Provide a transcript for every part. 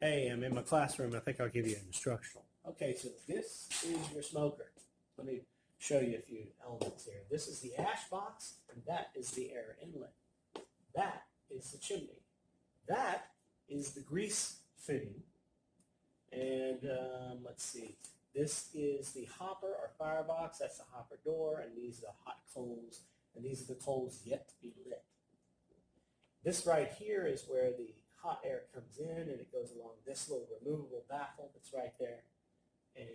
Hey, I'm in my classroom. I think I'll give you an instructional. Okay, so this is your smoker. Let me show you a few elements here. This is the ash box, and that is the air inlet. That is the chimney. That is the grease fitting. And let's see. This is the hopper or firebox. That's the hopper door, and these are the hot coals, and these are the coals yet to be lit. This right here is where the hot air comes in, and it goes along this little removable baffle that's right there. And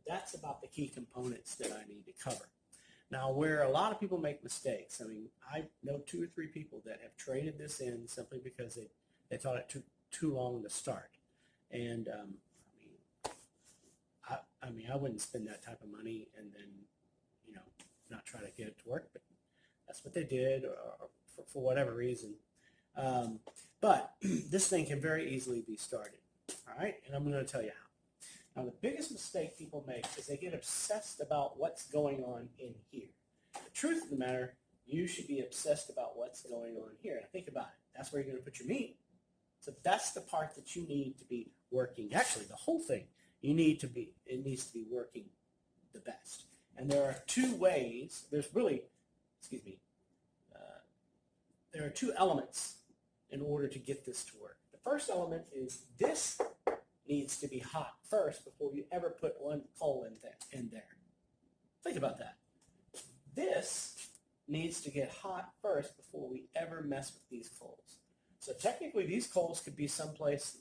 that's about the key components that I need to cover. Now, where a lot of people make mistakes, I mean, I know 2 or 3 people that have traded this in simply because they thought it took too long to start. And I wouldn't spend that type of money and then, not try to get it to work, but that's what they did, or for whatever reason. But this thing can very easily be started, all right? And I'm going to tell you how. Now, the biggest mistake people make is they get obsessed about what's going on in here. The truth of the matter, you should be obsessed about what's going on here. Now, think about it. That's where you're going to put your meat. So that's the part that you need to be working. Actually, the whole thing, it needs to be working the best. And there are 2 ways. There are 2 elements in order to get this to work. The first element is this needs to be hot first before you ever put one coal in there. Think about that. This needs to get hot first before we ever mess with these coals. So technically, these coals could be someplace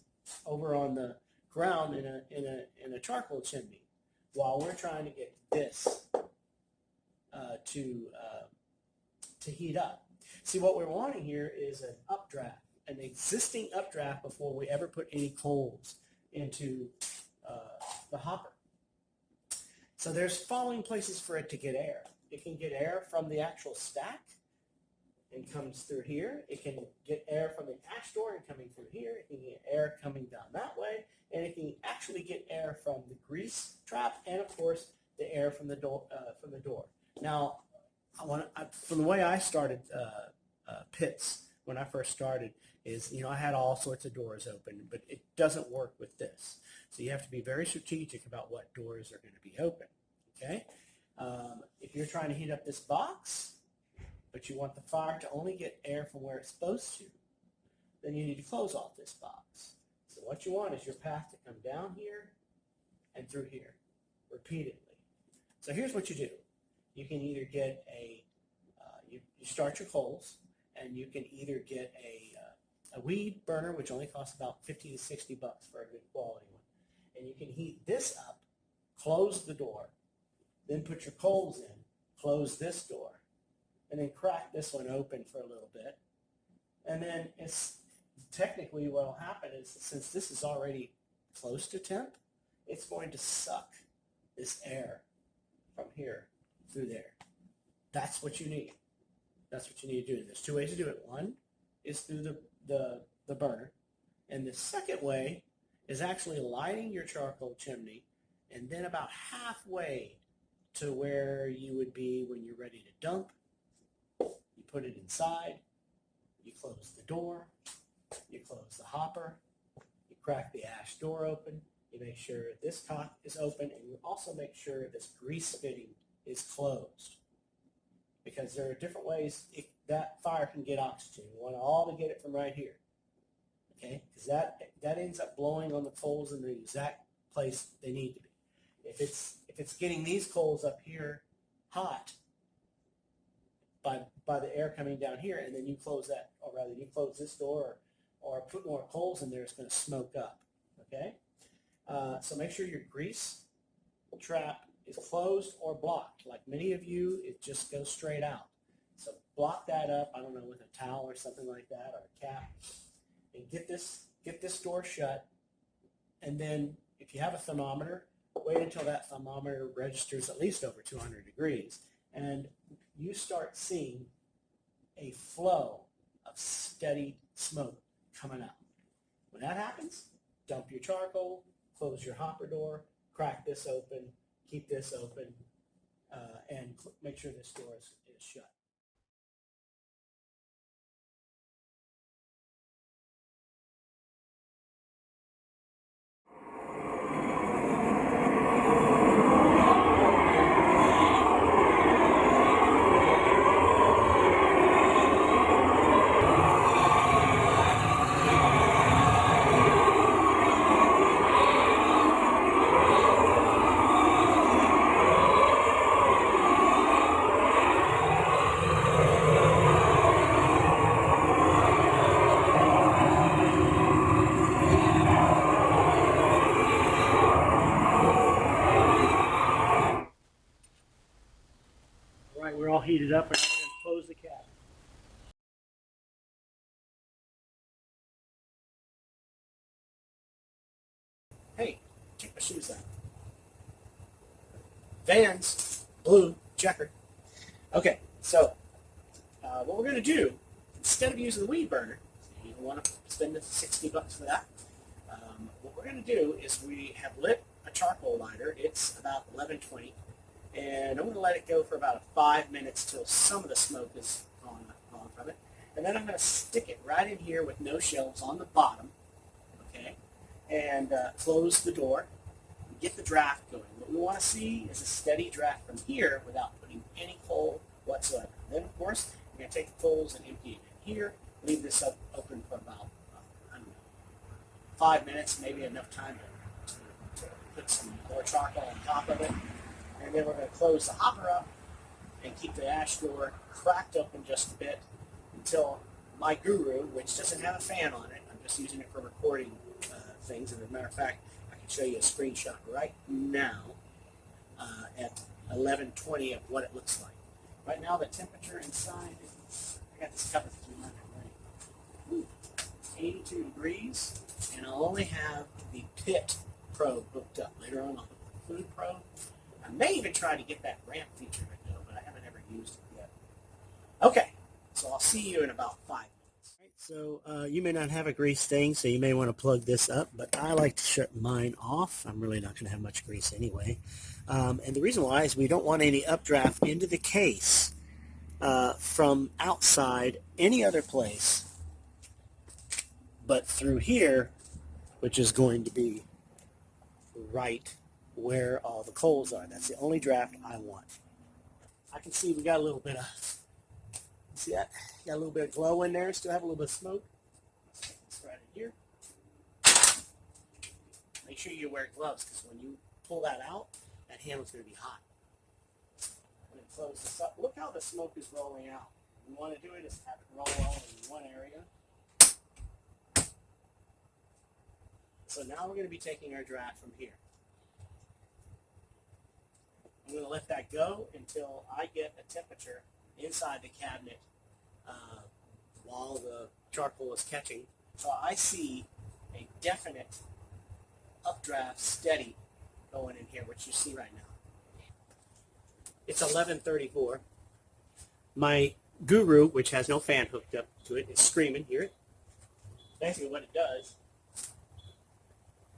over on the ground in a charcoal chimney, while we're trying to get this to heat up. See, what we're wanting here is an updraft, an existing updraft before we ever put any coals into the hopper. So there's following places for it to get air. It can get air from the actual stack and comes through here. It can get air from the ash door and coming through here. It can get air coming down that way. And it can actually get air from the grease trap and, of course, the air from the door. Now, from the way I started pits when I first started is, I had all sorts of doors open, but it doesn't work with this. So you have to be very strategic about what doors are going to be open, okay? If you're trying to heat up this box, but you want the fire to only get air from where it's supposed to, then you need to close off this box. So what you want is your path to come down here and through here repeatedly. So here's what you do. You can either get you start your coals, and you can either get a weed burner, which only costs about $50 to $60 for a good quality one. And you can heat this up, close the door, then put your coals in, close this door, and then crack this one open for a little bit. And then it's technically what will happen is, since this is already close to temp, it's going to suck this air from here through there. That's what you need. That's what you need to do. There's 2 ways to do it. One is through the burner. And the second way is actually lighting your charcoal chimney, and then about halfway to where you would be when you're ready to dump, you put it inside, you close the door, you close the hopper, you crack the ash door open, you make sure this cock is open, and you also make sure this grease fitting is closed. Because there are different ways that fire can get oxygen. You want all to get it from right here, okay? Because that ends up blowing on the coals in the exact place they need to be. If it's getting these coals up here hot by the air coming down here, and then you close that, or rather you close this door or put more coals in there, it's going to smoke up, okay? So make sure your grease trap is closed or blocked. Like many of you, it just goes straight out. So block that up, I don't know, with a towel or something like that, or a cap, and get this door shut. And then if you have a thermometer, wait until that thermometer registers at least over 200 degrees, and you start seeing a flow of steady smoke coming out. When that happens, dump your charcoal, close your hopper door, crack this open, keep this open, and make sure this door is shut. All right, we're all heated up, and now we're going to close the cabinet. Hey, check my shoes out. Vans, blue, checker. Okay, so what we're going to do, instead of using the weed burner, you don't want to spend the $60 for that. What we're going to do is we have lit a charcoal lighter. It's about 11:20, and I'm going to let it go for about 5 minutes till some of the smoke is gone from it. And then I'm going to stick it right in here with no shelves on the bottom, okay, and close the door and get the draft going. What we want to see is a steady draft from here without putting any coal whatsoever. Then, of course, we're going to take the coals and empty it in here, leave this open for about, 5 minutes, maybe enough time to put some more charcoal on top of it. And then we're going to close the hopper up and keep the ash door cracked open just a bit until my Guru, which doesn't have a fan on it, I'm just using it for recording things. And as a matter of fact, I can show you a screenshot right now at 11:20 of what it looks like. Right now the temperature inside is, I got this covered through my right, 82 degrees, and I'll only have the pit probe hooked up. Later on I'll hook the food probe. I may even try to get that ramp feature to go, but I haven't ever used it yet. Okay, so I'll see you in about 5 minutes. Right, so you may not have a grease thing, so you may want to plug this up, but I like to shut mine off. I'm really not going to have much grease anyway. And the reason why is we don't want any updraft into the case from outside any other place but through here, which is going to be right where all the coals are. That's the only draft I want. I can see we got a little bit of, see that? Got a little bit of glow in there, still have a little bit of smoke. Let's take this right in here. Make sure you wear gloves, because when you pull that out, that handle's going to be hot. I'm going to close this up. Look how the smoke is rolling out. What we want to do it is have it roll all in one area. So now we're going to be taking our draft from here. I'm going to let that go until I get a temperature inside the cabinet while the charcoal is catching. So I see a definite updraft steady going in here, which you see right now. It's 11:34. My Guru, which has no fan hooked up to it, is screaming. Hear it? Basically what it does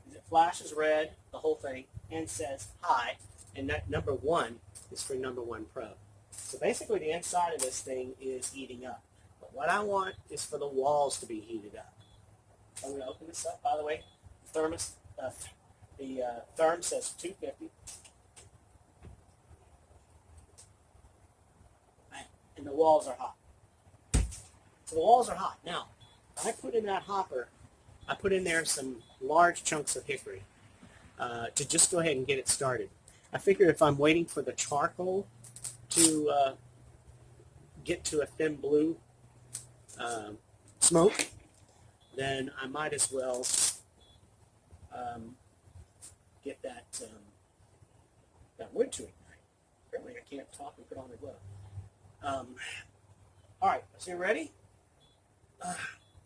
is it flashes red, the whole thing, and says hi. And that number 1 is for number 1 probe. So basically the inside of this thing is heating up. But what I want is for the walls to be heated up. So I'm going to open this up. By the way, the therm says 250. And the walls are hot. So the walls are hot. Now, I put in that hopper, I put in there some large chunks of hickory to just go ahead and get it started. I figure if I'm waiting for the charcoal to get to a thin blue smoke, then I might as well get that wood to ignite. Apparently I can't talk and put on the glove. All right, so you ready?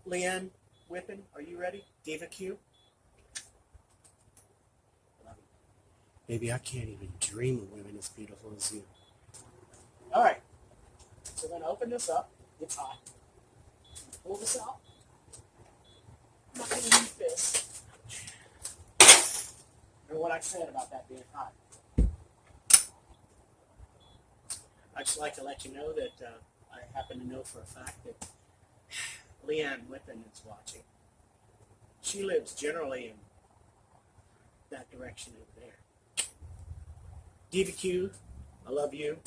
Leanne Whippen, are you ready? BBQ? Maybe I can't even dream of women as beautiful as you. All right, so we're going to open this up. It's hot. Pull this out. I'm not going to use this. or what I said about that being hot. I'd just like to let you know that I happen to know for a fact that Leanne Whippen is watching. She lives generally in that direction over there. BBQ, I love you.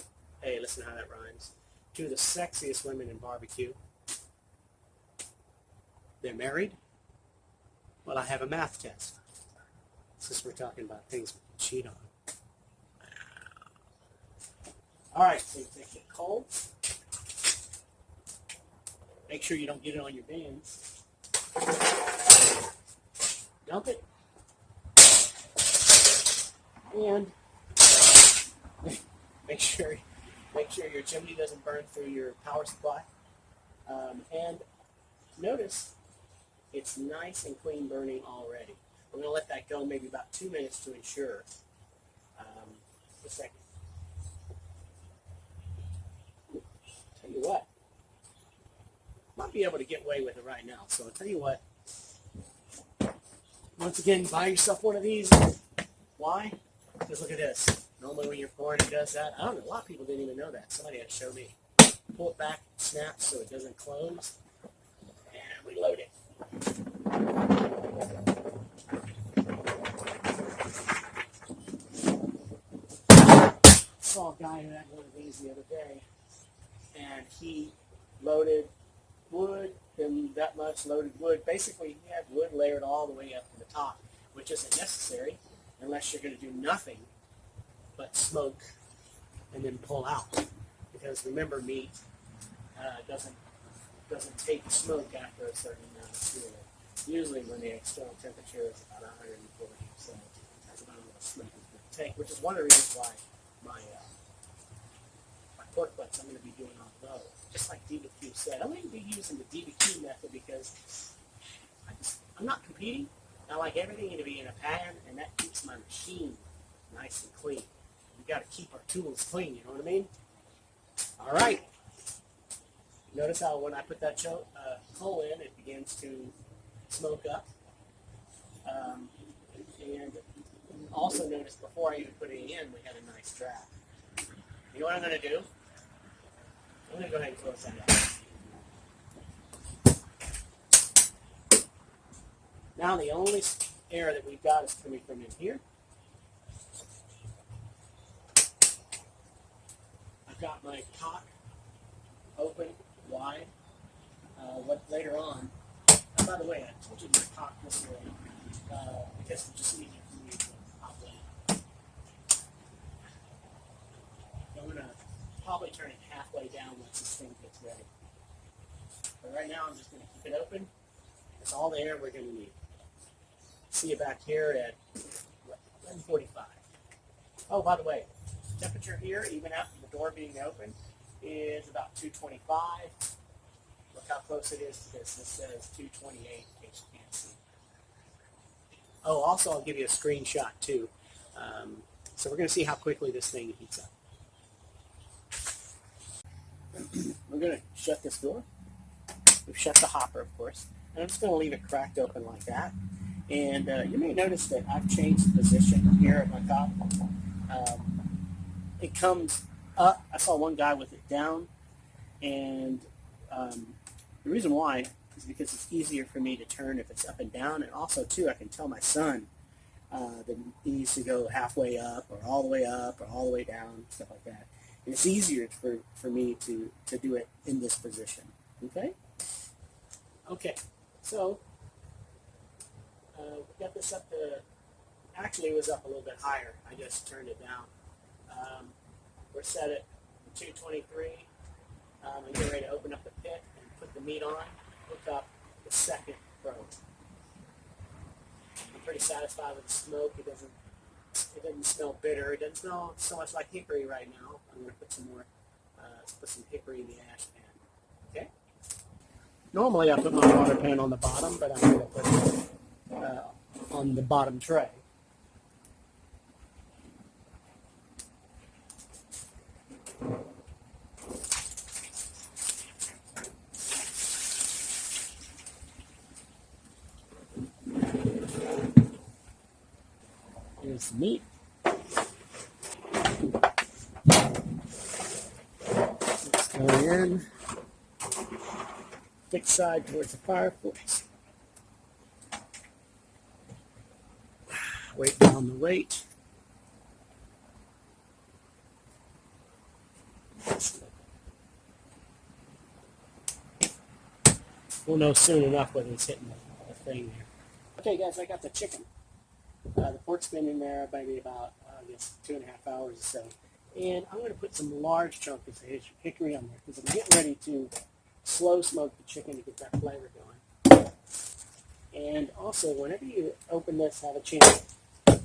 Hey, listen how that rhymes. Two of the sexiest women in barbecue. They're married. Well, I have a math test. Since we're talking about things we can cheat on. All right, so you take it cold. Make sure you don't get it on your bands. Dump it. And make sure your chimney doesn't burn through your power supply. And notice it's nice and clean burning already. We're going to let that go maybe about 2 minutes to ensure. A second. Tell you what, might be able to get away with it right now. So I'll tell you what. Once again, buy yourself one of these. Why? Because look at this. Normally when you're pouring, it does that. I don't know. A lot of people didn't even know that. Somebody had to show me. Pull it back, snap so it doesn't close, and we load it. I saw a guy who had one of these the other day, and he loaded wood, and that much loaded wood. Basically, he had wood layered all the way up to the top, which isn't necessary unless you're going to do nothing but smoke and then pull out. Because remember, meat doesn't take smoke after a certain amount of fuel. Usually when the external temperature is about 140, so that's about what smoke is going to take, which is one of the reasons why my pork butts I'm going to be doing on low. Just like BBQ said, I'm going to be using the BBQ method because I'm not competing. I like everything to be in a pan, and that keeps my machine nice and clean. We got to keep our tools clean, you know what I mean? All right. Notice how when I put that coal in, it begins to smoke up. And also notice before I even put it in, we had a nice draft. You know what I'm going to do? I'm going to go ahead and close that out. Now the only air that we've got is coming from in here. I've got my cock open wide. What later on, by the way, I told you my cock this way because it's just easier for me to operate. I'm going to probably turn it halfway down once this thing gets ready. But right now I'm just going to keep it open. That's all the air we're going to need. See you back here at 11:45. Oh, by the way, temperature here, even after the door being open, is about 225. Look how close it is to this. This says 228 in case you can't see. Oh, also I'll give you a screenshot too. So we're going to see how quickly this thing heats up. We're going to shut this door. We've shut the hopper, of course. And I'm just going to leave it cracked open like that. And you may notice that I've changed the position here at my top. It comes up. I saw one guy with it down. And the reason why is because it's easier for me to turn if it's up and down. And also, too, I can tell my son that he needs to go halfway up or all the way up or all the way down, stuff like that. And it's easier for me to do it in this position. Okay? Okay. So, we got this up to, actually it was up a little bit higher. I just turned it down. We're set at 223. I'm getting ready to open up the pit and put the meat on, hook up the second probe. I'm pretty satisfied with the smoke. It doesn't smell bitter. It doesn't smell so much like hickory right now. I'm going to put some more, put some hickory in the ash pan. Okay? Normally I put my water pan on the bottom, but I'm going to put it on the bottom tray. some meat. Let's go in. Thick side towards the fireplace. Weight down the weight. We'll know soon enough whether it's hitting the thing there. Okay, guys, I got the chicken. The pork's been in there maybe about, I guess, 2.5 hours or so. And I'm going to put some large chunks of hickory on there because I'm getting ready to slow smoke the chicken to get that flavor going. And also, whenever you open this, have a chance to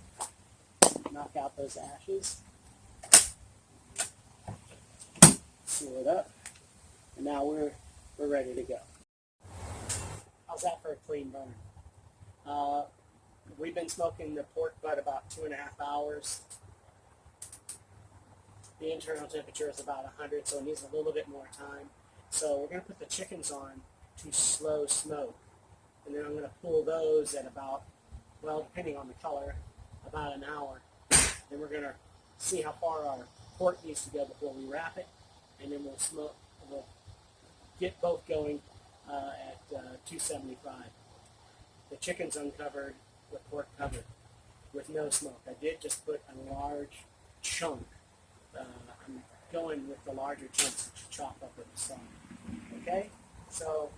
knock out those ashes. Seal it up. And now we're ready to go. How's that for a clean burn? We've been smoking the pork butt about 2.5 hours. The internal temperature is about 100, so it needs a little bit more time. So we're going to put the chickens on to slow smoke. And then I'm going to pull those at about, well, depending on the color, about an hour. Then we're going to see how far our pork needs to go before we wrap it. And then we'll get both going at 275. The chicken's uncovered, the pork covered with no smoke. I did just put a large chunk. I'm going with the larger chunks to chop up with the saw. Okay? So,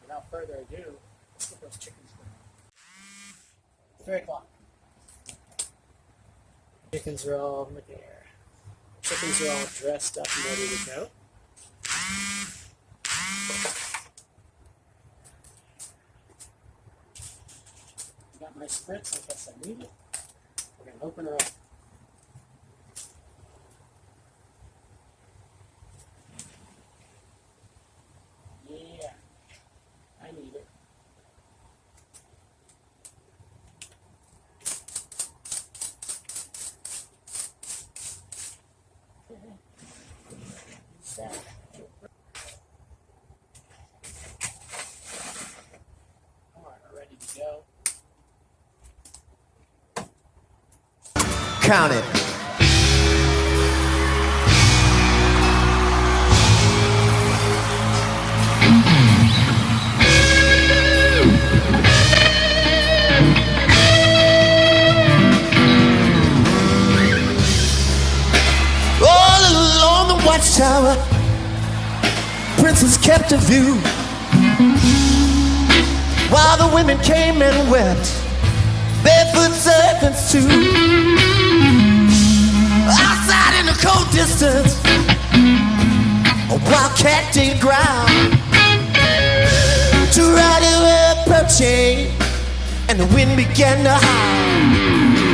without further ado, let's get those chickens going. 3 o'clock. Chickens are all, look there. Chickens are all dressed up and ready to go. Got my spritz, I guess I need it. We're going to open her up. Yeah, I need it. Alright, we're ready to go. Count it. All along the watchtower, princess kept a view, while the women came and wept, barefoot servants too. Outside in the cold distance, a wildcat did growl. Two riders were approaching, and the wind began to howl.